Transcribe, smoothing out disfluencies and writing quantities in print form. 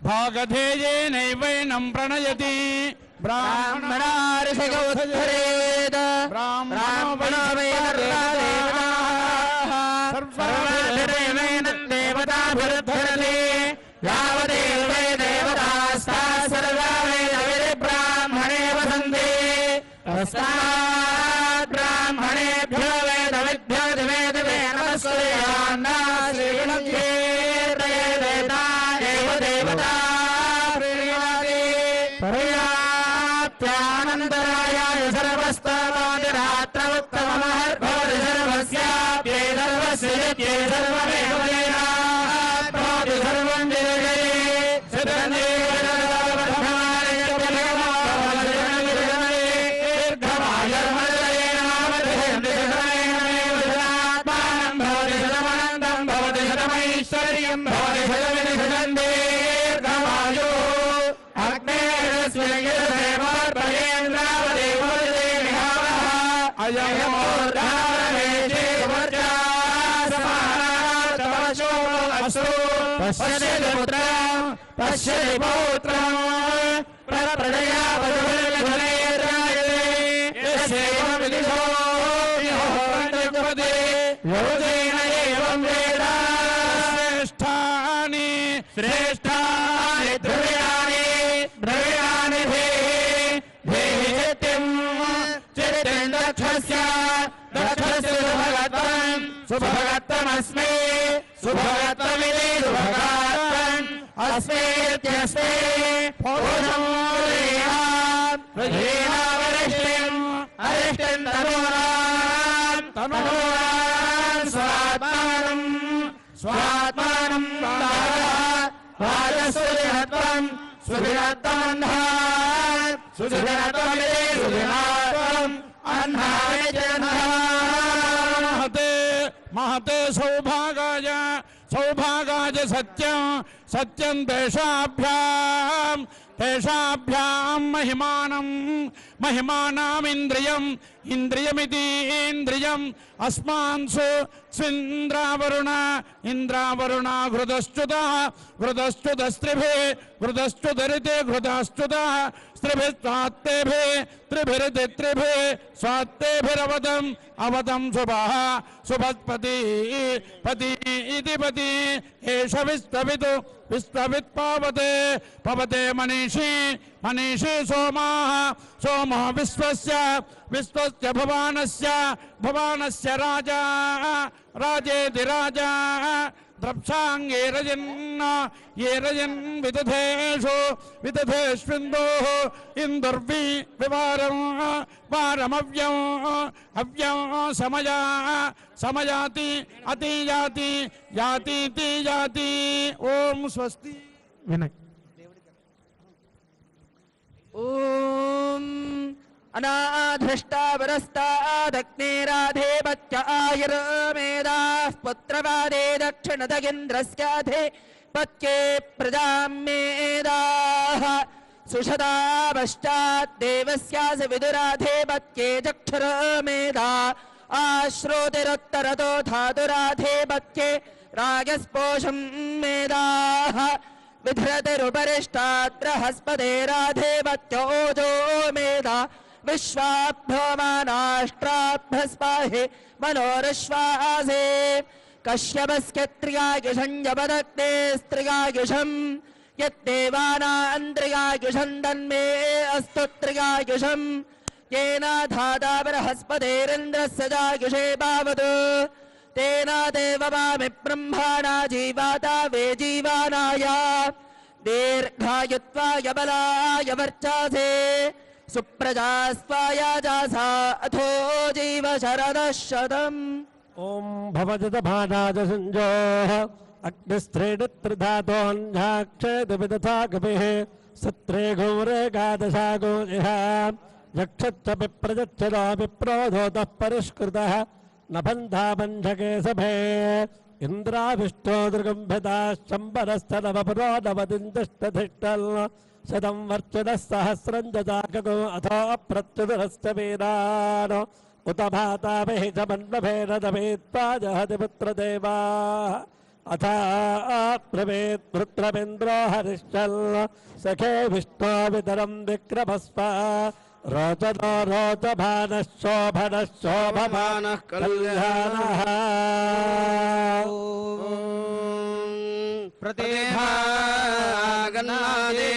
भागधेयेनैवैनं प्रणयति ब्राह्मणार्षगोद्धरेद ब्राह्मणो सर्वैर्वेनं देवताभिरुद्धरति यावदेव वै देवतास्ता सर्वा वै ब्राह्मणे वसन्ति तस्मात् ब्राह्मणेभ्यो वेदविद्भ्यो दिवे दिवे नमस्कुर्यान्ना श्रीगणेशे देवता एव देवता पर्याप्त्यानन्तरायाय सर्वस्तवादिरात्र उत्तममहर्भवति सर्वस्याप्ये सर्वस्य नित्ये सर्वमेव भवति सर्वं पश्यति पौत्रं प्रजया योगेन एवं वेद श्रेष्ठानि द्रव्याणि चित्तिं दक्षस्य सुभगत्वमस्मि सुभगत्वमिति सुभगत्वम् अस्मेत्यस्मे पूर्णं अरिष्टिं तनूनां स्वात्मानं राजसुदिनत्वं सुदिनत्वमिति सुदिनत्वम् महते सौभागाय सत्यं तेषाभ्यां महिमानाम् इन्द्रियमिति इन्द्रियम् अस्मान्सु इन्द्रावरुणा घृतश्च्युतस्त्रिभिः स्त्रिभिः स्वात्तेभिरवदं सुभत्पति पति इति पति एष विश्ववित्पवते मनीषी सोमो विश्वस्य भवानस्य राजेति राजा द्रप्साङ्गे रजन् विदधेष्विन्दोः इन्दुर्वी वारमव्यं समयाति यातीति ओम स्वस्ति विनय ओम अनाधृष्टावरस्तादग्ने राधे बच्च आयुर्मेदाः पुत्रवादे दक्षिणदगिन्द्रस्याधे पत्ये प्रजां मेदाः सुषदा पश्चाद्देवस्यास विदुराधे पत्ये जक्षरमेधा आश्रोतिरुत्तरतो धातुराधे पत्ये रागस्पोषं मेदाः विधृतिरुपरिष्टात् बृहस्पतिराधे पत्योजो मेधा विश्वाभ्योमानाष्ट्राभ्यस्पाहे मनोरश्वासे कश्यपस्य त्रियायुषं जपदग्ने स्त्रियायुषं यद्देवानान्त्रियायुषं तन्मे अस्तु त्रियायुषं येन धाता बृहस्पतिरिन्द्रस्य जायुषे पावतु तेन देववामि ब्रह्मणा जीवाता वे जीवानाय दीर्घायुत्वाय बलाय वर्चसे सुप्रजास्त्वाय जासा अथो जीव शरदः शतम् ओम भवजत भानाज संजोः अग्निस्त्रीणित्रिधातोऽन्याक्षेदविदथा कपिः सत्रे घोरे गादशागो इह यक्षच्च विप्रजच्छदा विप्रोधोतः परिष्कृतः नभन्धा बन्धके सभे इन्द्राभिष्टो दृगम्भिताश्चम्बरस्थलवपुरो नवदिन्दष्टधिष्टल् शतं वर्चदः सहस्रं जजाकगो अथो अप्रत्युदरश्च वीरान् उत भाताभिः च मन्नभेन दभेत्वा जहति पुत्रदेवाः अथा ब्रवीत् वृत्रमिन्द्रो हरिश्चल सखे विष्णुवितरं विक्रमस्व रोचनो रोचमानः शोभनः शोभमानः कल्याणः प्रतिभागन्नादे